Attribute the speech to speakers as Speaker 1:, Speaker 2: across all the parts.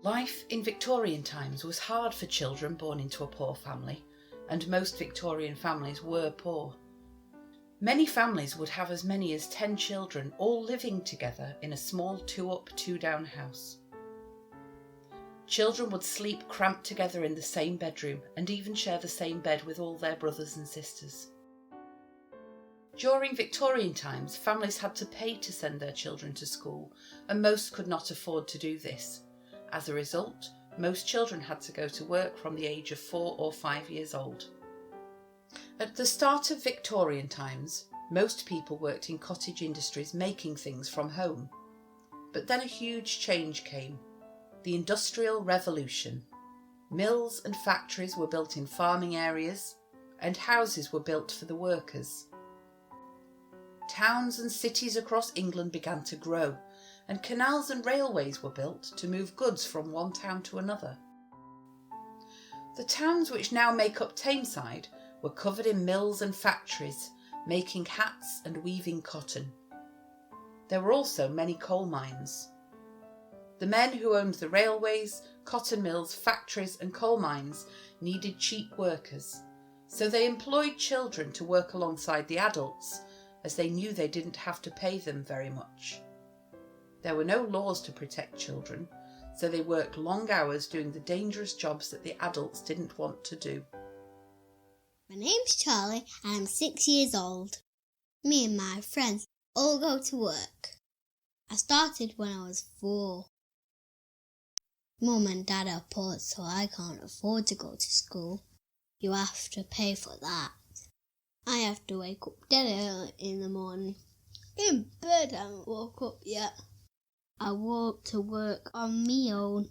Speaker 1: Life in Victorian times was hard for children born into a poor family, and most Victorian families were poor. Many families would have as many as 10 children all living together in a small 2-up, 2-down house. Children would sleep cramped together in the same bedroom and even share the same bed with all their brothers and sisters. During Victorian times, families had to pay to send their children to school, and most could not afford to do this. As a result, most children had to go to work from the age of 4 or 5 years old. At the start of Victorian times, most people worked in cottage industries making things from home. But then a huge change came: the Industrial Revolution. Mills and factories were built in farming areas, and houses were built for the workers. Towns and cities across England began to grow, and canals and railways were built to move goods from one town to another. The towns which now make up Tameside were covered in mills and factories, making hats and weaving cotton. There were also many coal mines. The men who owned the railways, cotton mills, factories and coal mines needed cheap workers, so they employed children to work alongside the adults, as they knew they didn't have to pay them very much. There were no laws to protect children, so they worked long hours doing the dangerous jobs that the adults didn't want to do.
Speaker 2: My name's Charlie and I'm 6 years old. Me and my friends all go to work. I started when I was 4. Mum and Dad are poor, so I can't afford to go to school. You have to pay for that. I have to wake up dead early in the morning. In bed, I haven't woke up yet. I walk to work on me own.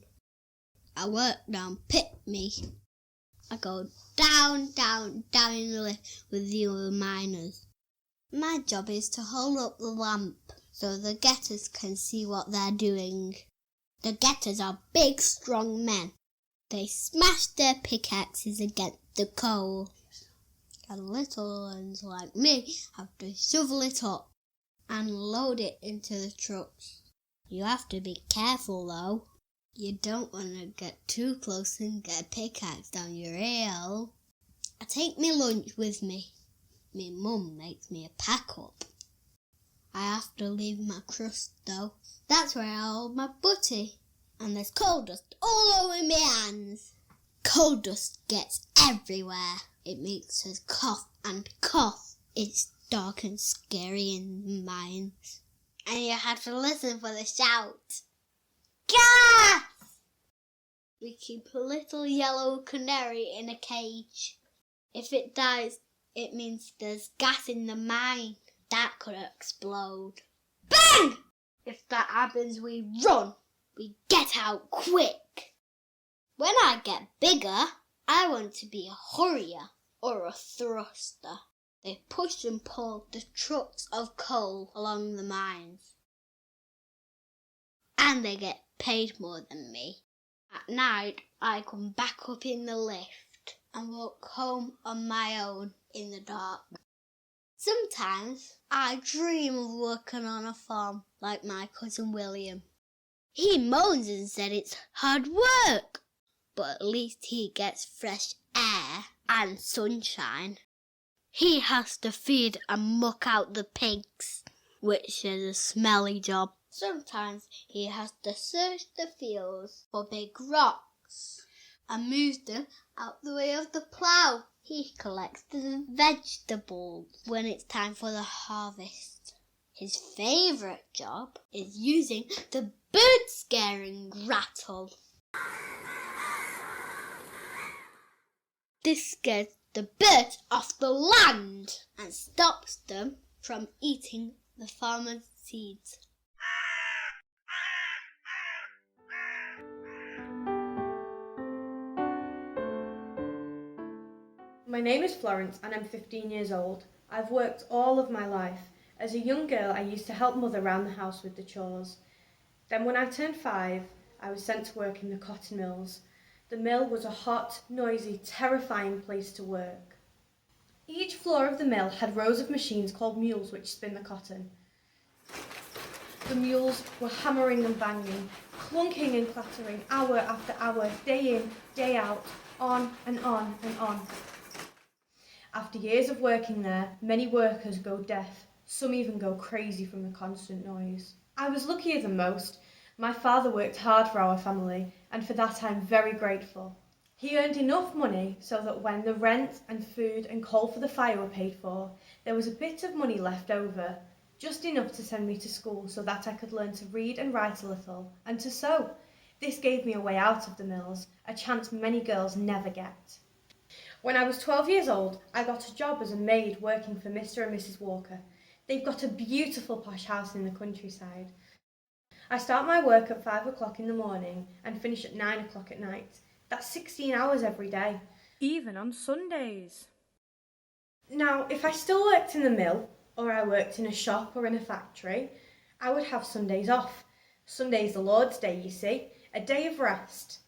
Speaker 2: I work down Pitme. I go down in the lift with the other miners. My job is to hold up the lamp so the getters can see what they're doing. The getters are big, strong men. They smash their pickaxes against the coal. And little ones like me have to shovel it up and load it into the trucks. You have to be careful though. You don't want to get too close and get a pickaxe down your heel. I take my lunch with me. My mum makes me a pack up. I have to leave my crust though. That's where I hold my butty. And there's coal dust all over my hands. Coal dust gets everywhere. It makes us cough and cough. It's dark and scary in the mines. And you have to listen for the shout. Gas! We keep a little yellow canary in a cage. If it dies, it means there's gas in the mine. That could explode. Bang! If that happens, we run. We get out quick. When I get bigger, I want to be a hurrier or a thruster. They push and pull the trucks of coal along the mines. And they get paid more than me. At night, I come back up in the lift and walk home on my own in the dark. Sometimes I dream of working on a farm like my cousin William. He moans and said it's hard work, but at least he gets fresh air and sunshine. He has to feed and muck out the pigs, which is a smelly job. Sometimes he has to search the fields for big rocks and move them out the way of the plough. He collects the vegetables when it's time for the harvest. His favourite job is using the bird scaring rattle. This scares the birds off the land and stops them from eating the farmer's seeds.
Speaker 3: My name is Florence and I'm 15 years old. I've worked all of my life. As a young girl, I used to help Mother around the house with the chores. Then when I turned 5, I was sent to work in the cotton mills. The mill was a hot, noisy, terrifying place to work. Each floor of the mill had rows of machines called mules which spin the cotton. The mules were hammering and banging, clunking and clattering hour after hour, day in, day out, on and on and on. After years of working there, many workers go deaf. Some even go crazy from the constant noise. I was luckier than most. My father worked hard for our family, and for that I'm very grateful. He earned enough money so that when the rent and food and coal for the fire were paid for, there was a bit of money left over, just enough to send me to school so that I could learn to read and write a little, and to sew. This gave me a way out of the mills, a chance many girls never get. When I was 12 years old, I got a job as a maid working for Mr. and Mrs. Walker. They've got a beautiful posh house in the countryside. I start my work at 5 o'clock in the morning and finish at 9 o'clock at night. That's 16 hours every day.
Speaker 4: Even on Sundays.
Speaker 3: Now, if I still worked in the mill, or I worked in a shop or in a factory, I would have Sundays off. Sunday's the Lord's Day, you see, a day of rest.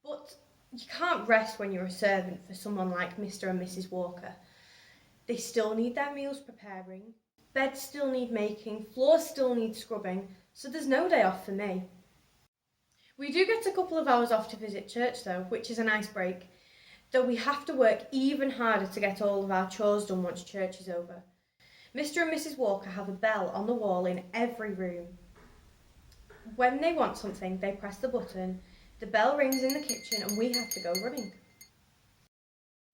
Speaker 3: But you can't rest when you're a servant for someone like Mr. and Mrs. Walker. They still need their meals preparing, beds still need making, floors still need scrubbing, so there's no day off for me. We do get a couple of hours off to visit church though, which is a nice break, though we have to work even harder to get all of our chores done once church is over. Mr. and Mrs. Walker have a bell on the wall in every room. When they want something, they press the button, the bell rings in the kitchen and we have to go running.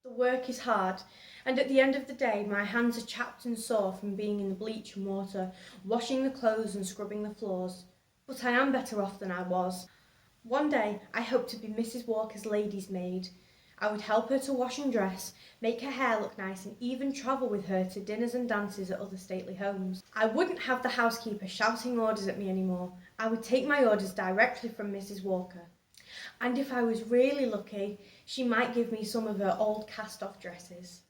Speaker 3: The work is hard, and at the end of the day my hands are chapped and sore from being in the bleach and water, washing the clothes and scrubbing the floors. But I am better off than I was. One day I hope to be Mrs. Walker's lady's maid. I would help her to wash and dress, make her hair look nice and even travel with her to dinners and dances at other stately homes. I wouldn't have the housekeeper shouting orders at me anymore. I would take my orders directly from Mrs. Walker. And if I was really lucky, she might give me some of her old cast-off dresses.